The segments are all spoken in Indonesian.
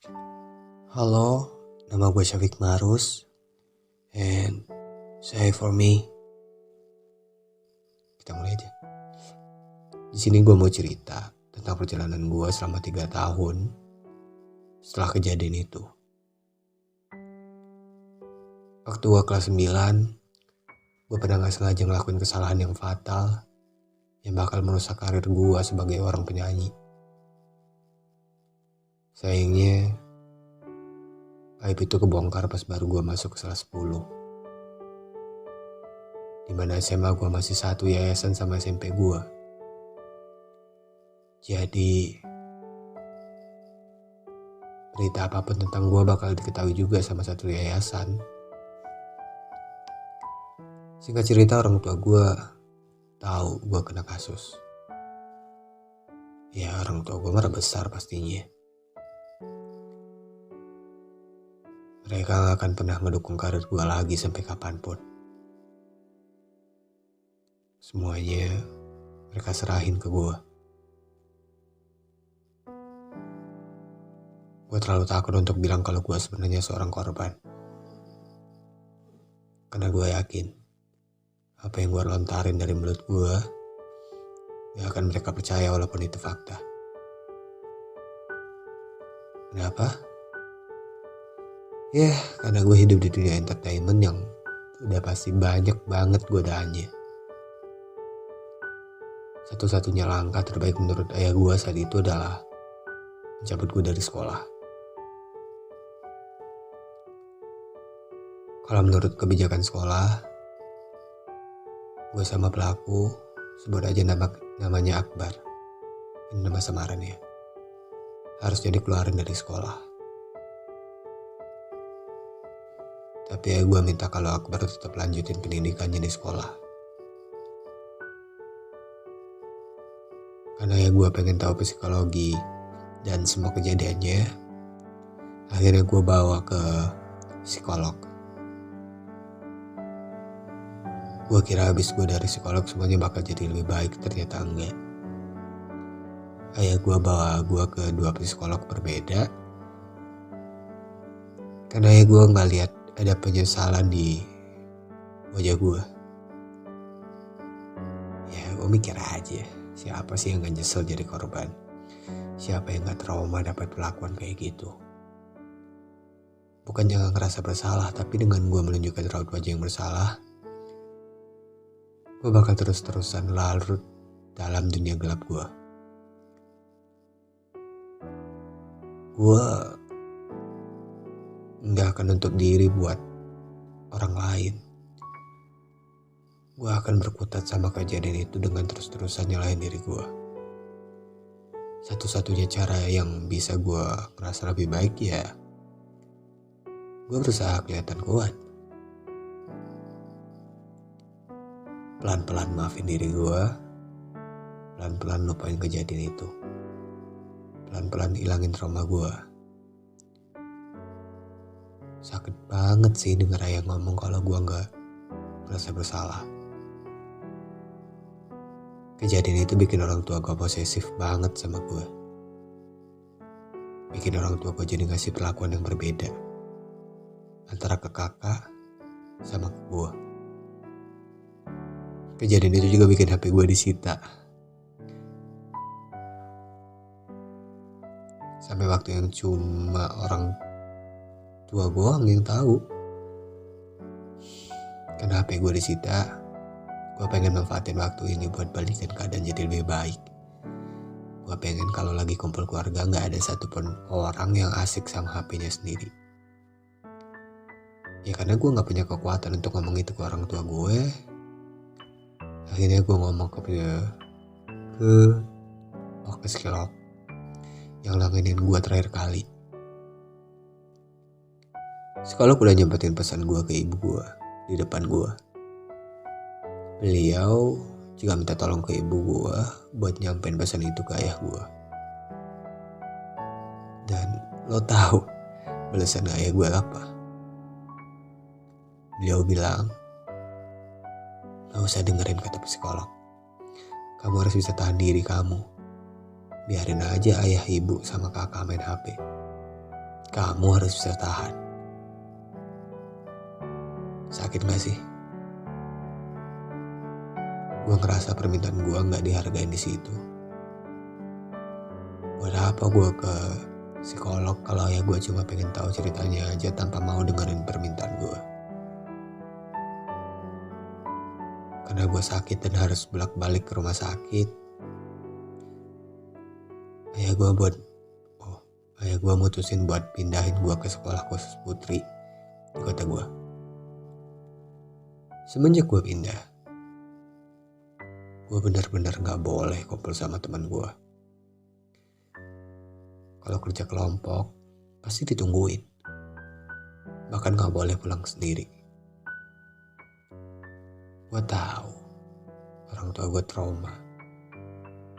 Halo, nama gue Syafiq Marus, and say for me. Kita mulai aja. Di sini gue mau cerita tentang perjalanan gue selama 3 tahun setelah kejadian itu. Waktu gue kelas 9, gue pernah gak sengaja ngelakuin kesalahan yang fatal yang bakal merusak karir gue sebagai orang penyanyi. Sayangnya, aib itu kebongkar pas baru gue masuk ke kelas 10. Dimana SMA gue masih satu yayasan sama SMP gue. Jadi, berita apapun tentang gue bakal diketahui juga sama satu yayasan. Singkat cerita, orang tua gue tahu gue kena kasus. Ya, orang tua gue marah besar pastinya. Mereka gak akan pernah mendukung karir gue lagi sampai kapanpun. Semuanya mereka serahin ke gue. Gue terlalu takut untuk bilang kalau gue sebenarnya seorang korban. Karena gue yakin apa yang gue lontarin dari mulut gue gak akan mereka percaya walaupun itu fakta. Kenapa? Ya, karena gue hidup di dunia entertainment yang udah pasti banyak banget godaannya. Satu-satunya langkah terbaik menurut ayah gue saat itu adalah mencabut gue dari sekolah. Kalau menurut kebijakan sekolah, gue sama pelaku sebut aja namanya Akbar. Ini nama samaran ya. Harusnya dikeluarin dari sekolah. Tapi ya gue minta kalau Akbar tetap lanjutin pendidikannya di sekolah. Karena ya gue pengen tahu psikologi dan semua kejadiannya. Akhirnya gue bawa ke psikolog. Gue kira habis gue dari psikolog semuanya bakal jadi lebih baik, ternyata enggak. Ayah gue bawa gue ke 2 psikolog berbeda. Karena ya gue gak lihat ada penyesalan di wajah gue. Ya gue mikir aja, siapa sih yang gak nyesel jadi korban? Siapa yang gak trauma dapat perlakuan kayak gitu? Bukan jangan ngerasa bersalah, tapi dengan gue menunjukkan raut wajah yang bersalah, gue bakal terus-terusan larut dalam dunia gelap gue. Gue gak akan nutup diri buat orang lain. Gue akan berkutat sama kejadian itu dengan terus-terusan nyalahin diri gue. Satu-satunya cara yang bisa gue ngerasa lebih baik ya gue berusaha kelihatan kuat. Pelan-pelan maafin diri gue. Pelan-pelan lupain kejadian itu. Pelan-pelan hilangin trauma gue. Sakit banget sih denger ayah ngomong kalau gue gak merasa bersalah. Kejadian itu bikin orang tua gue posesif banget sama gue. Bikin orang tua gue jadi ngasih perlakuan yang berbeda antara ke kakak sama ke gue. Kejadian itu juga bikin HP gue disita. Sampai waktu yang cuma orang tua gue yang tahu. Karena HP gue disita, gue pengen manfaatin waktu ini buat balikin keadaan jadi lebih baik. Gue pengen kalau lagi kumpul keluarga gak ada satupun orang yang asik sama HP-nya sendiri. Ya karena gue gak punya kekuatan untuk ngomong itu ke orang tua gue. Akhirnya gue ngomong ke psikolog yang langganin gue terakhir kali. Psikolog udah nyempetin pesan gue ke ibu gue di depan gue. Beliau juga minta tolong ke ibu gue buat nyampein pesan itu ke ayah gue. Dan lo tahu balasan ayah gue apa? Beliau bilang, gak usah dengerin kata psikolog. Kamu harus bisa tahan diri kamu. Biarin aja ayah, ibu, sama kakak main HP. Kamu harus bisa tahan. Sakit gak sih? Gue ngerasa permintaan gue gak dihargain di situ. Buat apa gue ke psikolog kalau ya gue cuma pengen tahu ceritanya aja tanpa mau dengerin permintaan gue. Karena gue sakit dan harus bolak-balik ke rumah sakit. Ayah gue mutusin buat pindahin gue ke sekolah khusus putri di kota gue. Semenjak gue pindah, gue benar-benar gak boleh kumpul sama teman gue. Kalau kerja kelompok, pasti ditungguin. Bahkan gak boleh pulang sendiri. Gue tahu, orang tua gue trauma.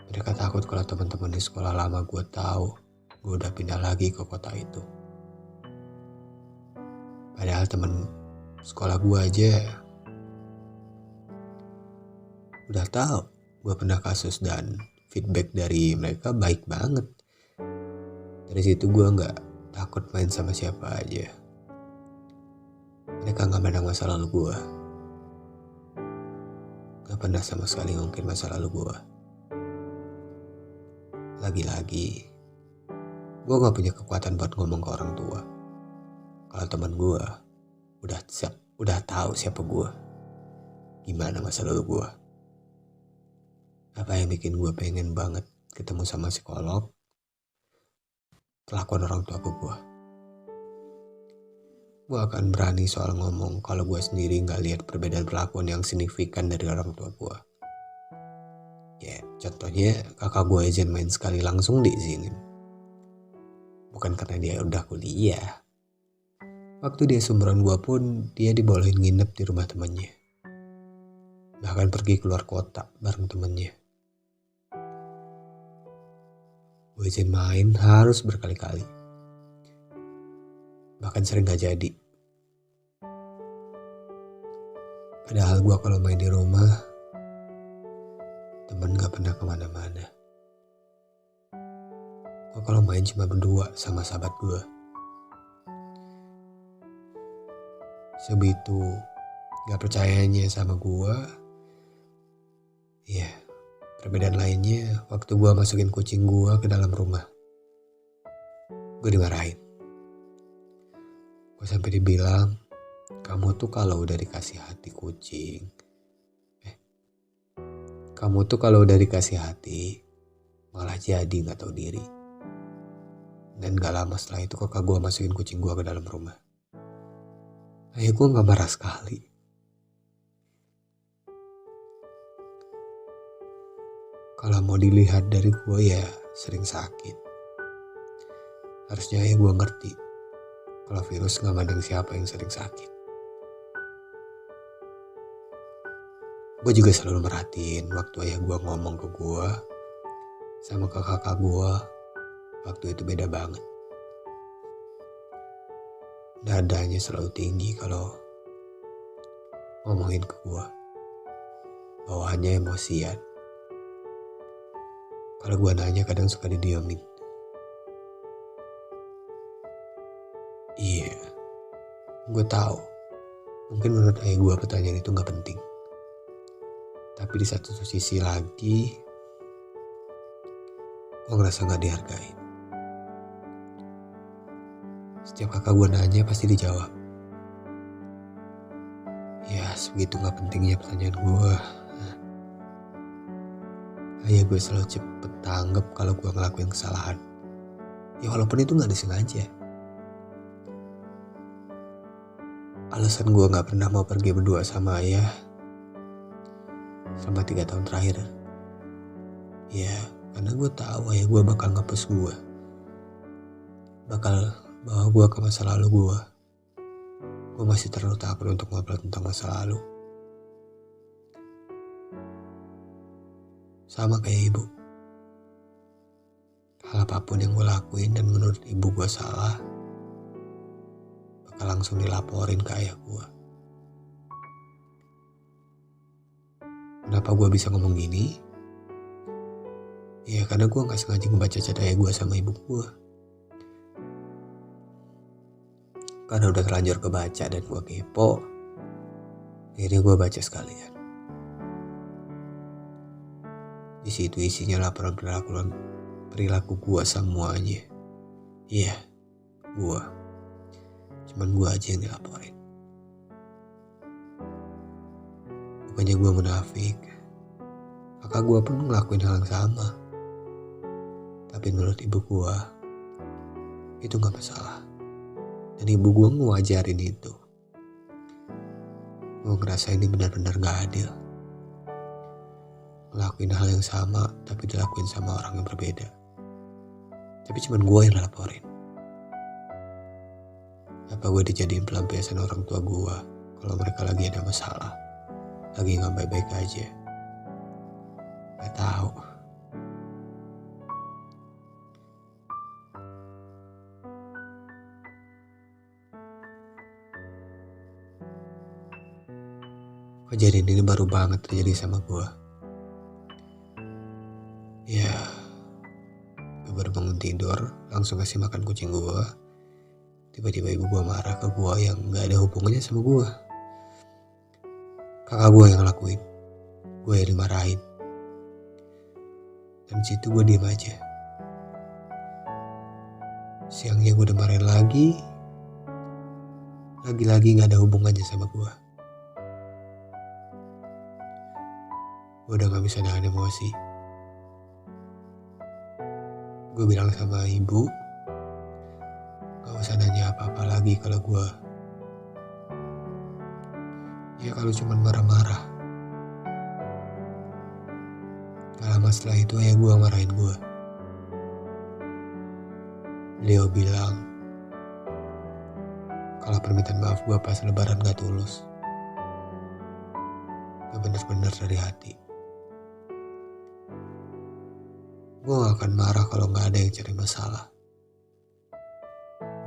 Mereka takut kalau teman-teman di sekolah lama gue tahu gue udah pindah lagi ke kota itu. Padahal teman sekolah gue aja udah tahu gue pernah kasus dan feedback dari mereka baik banget. Dari situ gue gak takut main sama siapa aja. Mereka gak pandang masa lalu gue. Gak pernah sama sekali ngungkit masa lalu gue. Lagi-lagi, gue gak punya kekuatan buat ngomong ke orang tua. Kalau teman gue udah tahu siapa gue, gimana masa lalu gue. Apa yang bikin gue pengen banget ketemu sama psikolog? Kelakuan orang tua gue. Gue akan berani soal ngomong kalau gue sendiri gak lihat perbedaan perlakuan yang signifikan dari orang tua gue. Ya, contohnya kakak gue izin main sekali langsung diizinin. Bukan karena dia udah kuliah. Waktu dia seumuran gue pun, dia dibolehin nginep di rumah temannya. Bahkan pergi keluar kota bareng temannya. Gue izin main harus berkali-kali. Bahkan sering gak jadi. Padahal gue kalau main di rumah, temen gak pernah kemana-mana. Gue kalau main cuma berdua sama sahabat gue. Sebegitu gak percayanya sama gue. Ya, perbedaan lainnya waktu gue masukin kucing gue ke dalam rumah. Gue dimarahin. Gue sampai dibilang, kamu tuh kalau udah dikasih hati kucing. Kamu tuh kalau udah dikasih hati, malah jadi gak tahu diri. Dan gak lama setelah itu kakak gue masukin kucing gue ke dalam rumah. Ayah gue gak marah sekali. Kalau mau dilihat dari gue ya sering sakit. Harusnya ayah gue ngerti kalau virus gak mandang siapa yang sering sakit. Gue juga selalu merhatiin waktu ayah gue ngomong ke gue sama ke kakak gue. Waktu itu beda banget. Dadanya selalu tinggi kalau ngomongin ke gue. Bawahannya emosian. Kalau gue nanya kadang suka didiamin. Iya, gue tahu. Mungkin menurut ayah gue pertanyaan itu gak penting. Tapi di satu sisi lagi, gue ngerasa gak dihargain. Setiap kakak gue nanya pasti dijawab. Ya sebegitu gak pentingnya pertanyaan gue. Ayah gue selalu cepet tanggap kalau gue ngelakuin kesalahan. Ya walaupun itu gak disengaja. Alasan gue gak pernah mau pergi berdua sama ayah selama 3 tahun terakhir. Ya karena gue tahu ayah gue bakal ngepus gue. Bakal bawa gue ke masa lalu gue. Gue masih terlalu takut untuk ngobrol tentang masa lalu. Sama kayak ibu. Hal apapun yang gue lakuin dan menurut ibu gue salah, bakal langsung dilaporin ke ayah gue. Kenapa gue bisa ngomong gini? Ya karena gue gak sengaja ngebaca chat ayah gue sama ibu gue. Karena udah terlanjur kebaca dan gue kepo, akhirnya gue baca sekalian. Di situ isinya laporan perilaku gue semuanya. Iya, gue. Cuman gue aja yang dilaporin. Bukannya gue munafik, kakak gue pun ngelakuin hal yang sama. Tapi menurut ibu gue, itu gak masalah. Dan ibu gue ngewajarin itu. Gue ngerasa ini benar-benar gak adil. Ngelakuin hal yang sama, tapi dilakuin sama orang yang berbeda. Tapi cuman gue yang laporin. Apa gue dijadiin pelampiasan orang tua gue kalau mereka lagi ada masalah, lagi gak baik-baik aja? Gak tahu. Kejadian ini baru banget terjadi sama gue. Ya, gue baru bangun tidur, langsung kasih makan kucing gue. Tiba-tiba ibu gue marah ke gue yang gak ada hubungannya sama gue. Kakak gue yang ngelakuin, gue yang dimarahin. Dan situ gue diem aja. Siangnya gue dimarahin lagi gak ada hubungannya sama gue. Gue udah gak bisa nahan emosi. Gue bilang sama ibu, gak usah nanya apa-apa lagi kalau gue. Ya kalau cuman marah-marah. Gak lama setelah itu ayah gue marahin gue. Beliau bilang kalau permintaan maaf gue pas lebaran gak tulus. Gak bener-bener dari hati. Gue gak akan marah kalau gak ada yang cari masalah.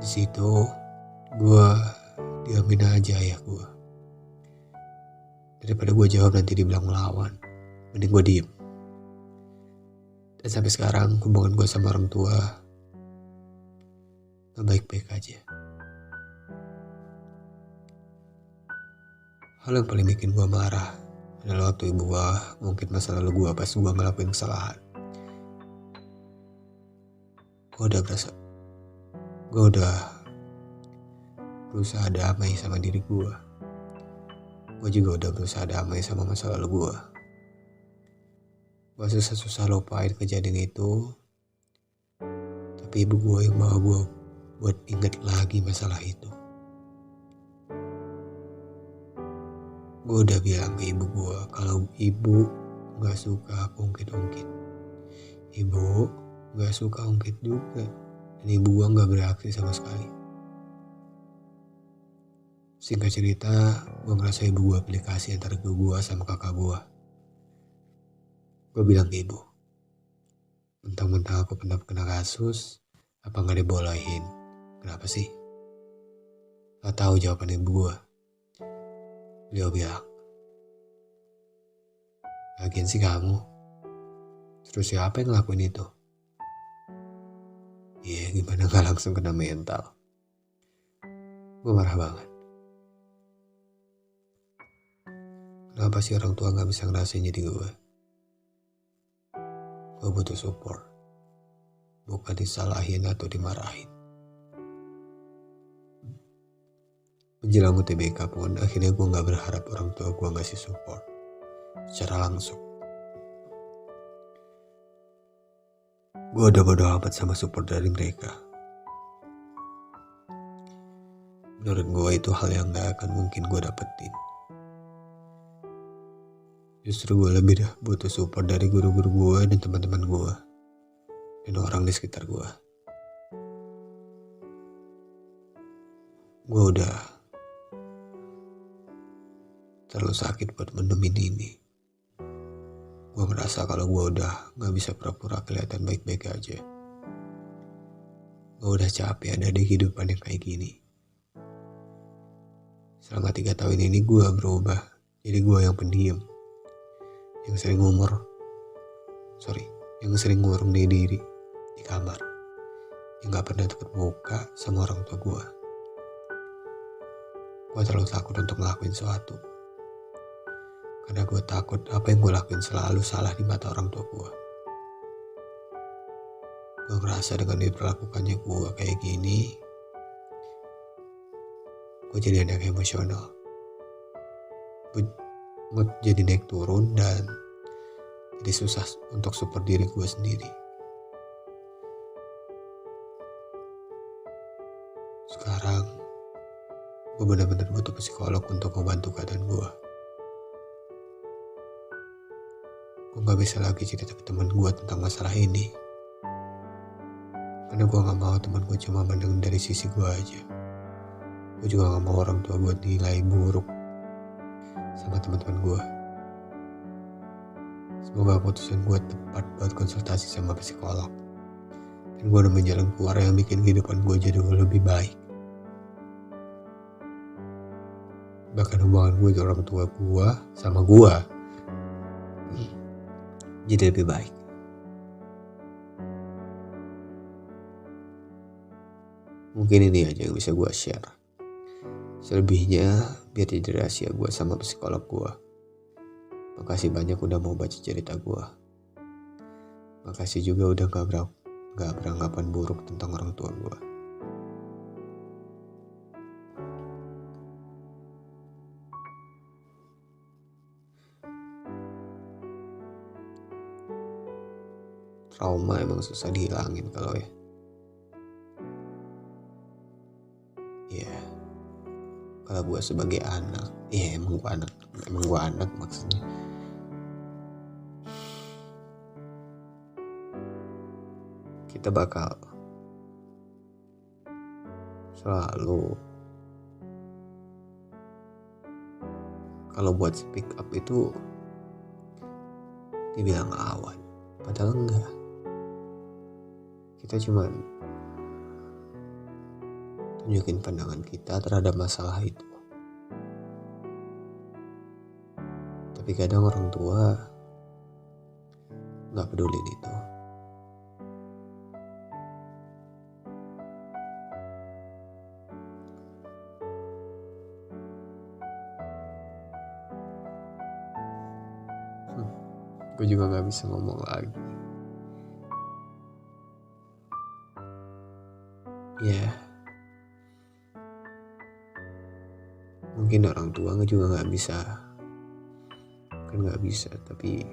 Di situ gue diamin aja ayah gue. Daripada gue jawab nanti dibilang melawan, mending gue diem. Dan sampai sekarang hubungan gue sama orang tua gak baik-baik aja. Hal yang paling bikin gue marah adalah waktu ibu gue ngungkit masa lalu gue pas gue ngelakuin kesalahan. Gue udah berusaha damai sama diri gue. Gue juga udah berusaha damai sama masa lalu gue. Gue susah-susah lupain kejadian itu. Tapi ibu gue yang bawa gue buat inget lagi masalah itu. Gue udah bilang ke ibu gue kalau ibu gak suka aku ungkit-ungkit. Ibu gak suka ungkit juga. Dan ibu gue gak bereaksi sama sekali. Singkat cerita, gue ngerasa ibu gue pilih kasih antara gue sama kakak gue. Gue bilang ke ibu, mentang-mentang aku pernah kena kasus, apa gak dibolehin? Kenapa sih? Gak tahu jawaban ibu gue. Beliau bilang, lagian sih kamu. Terus siapa yang ngelakuin itu? Iya, gimana gak langsung kena mental? Gue marah banget. Kenapa sih orang tua gak bisa ngerasain jadi gue? Gue butuh support. Bukan disalahin atau dimarahin. Menjelang UTBK pun akhirnya gue gak berharap orang tua gue ngasih support secara langsung. Gue udah bodo amat sama support dari mereka. Menurut gue itu hal yang gak akan mungkin gue dapetin. Justru gue lebih butuh support dari guru-guru gue dan teman-teman gue. Dan orang di sekitar gue. Gue udah terlalu sakit buat mendemin ini. Gue ngerasa kalau gue udah gak bisa pura-pura kelihatan baik-baik aja. Gue udah capek ada di kehidupan yang kayak gini. Selama 3 tahun ini gue berubah. Jadi gue yang pendiam. Yang sering ngurung diri di kamar. Yang gak pernah tutup muka sama orang tua gue. Gue terlalu takut untuk ngelakuin sesuatu. Karena gue takut apa yang gue lakuin selalu salah di mata orang tua gue. Gue ngerasa dengan diperlakukannya gue kayak gini, gue jadi anak emosional. Mood jadi naik turun dan jadi susah untuk support diri gue sendiri. Sekarang gue benar-benar butuh psikolog untuk membantu keadaan gue. Gue gak bisa lagi cerita ke teman gue tentang masalah ini, karena gue gak mau teman gue cuma mandang dari sisi gue aja. Gue juga gak mau orang tua gue nilai buruk sama teman-teman gue. Semoga keputusan gue tepat buat konsultasi sama psikolog. Dan gue nemuin jalan keluar yang bikin kehidupan gue jadi lebih baik. Bahkan hubungan gue dengan orang tua gue sama gue jadi lebih baik. Mungkin ini aja yang bisa gue share. Selebihnya biar jadi rahasia gue sama psikolog gue. Makasih banyak udah mau baca cerita gue. Makasih juga udah gak beranggapan buruk tentang orang tua gue. Trauma emang susah dihilangin kalau ya kalau gue sebagai anak, emang gue anak maksudnya. Kita bakal selalu, kalau buat speak up itu dibilang lawan, padahal enggak. Kita cuman tunjukin pandangan kita terhadap masalah itu. Tapi kadang orang tua gak pedulin itu. Gue juga gak bisa ngomong lagi. Ya, mungkin orang tua juga gak bisa. Kan gak bisa, tapi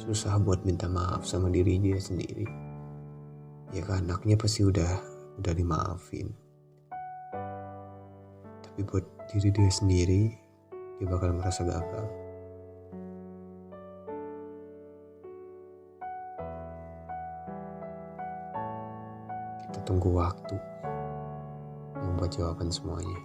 susah buat minta maaf sama diri dia sendiri. Ya kan, anaknya pasti udah dimaafin. Tapi buat diri dia sendiri, dia bakal merasa gagal. Kita tunggu waktu membuat jawaban semuanya.